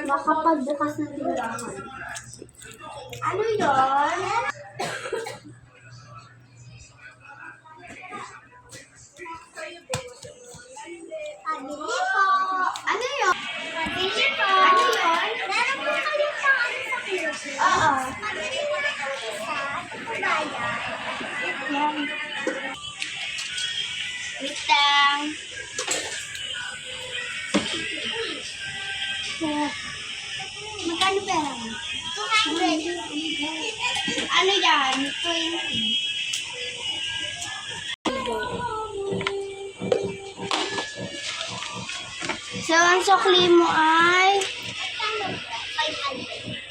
makapagbukas ng tindahan. Ano yun? Pabili po. Ano yun? Pabili po. Ano yun? Meron po kayo pang ano sa kilos? Oo. Pabili po na kami isa. Bayan. Yan. Wait lang. Magkano pera mo? 200. Ano yan? 20. So, ang sukli mo ay? 500.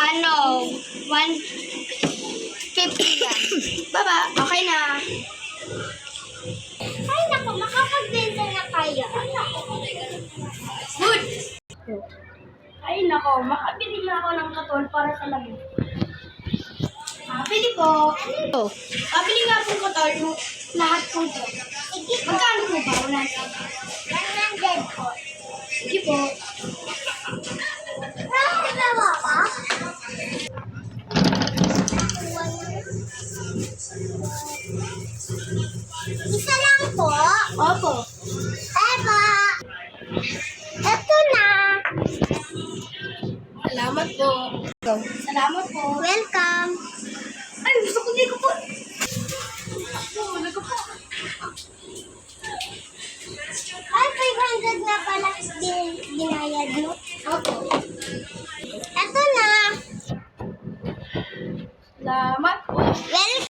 Ano? 150 yan. Baba, okay na. Ay, naku, makapagbenta na kayo. Good! Ay, naku, makabili na ako ng katol para sa lamig. Pabili po. Oh, Pabili nga po katol yung lahat po dyan. Magkano po ba? 100 po. Sige po. Nakakagawa ka? Isa lang po. Opo. Eva. Ito na. salamat po. Go. Salamat po. Welcome. Ay, gusto ko dito po. Ay, 500 na pala binayad mo. Opo. Ito na. Salamat po. Welcome.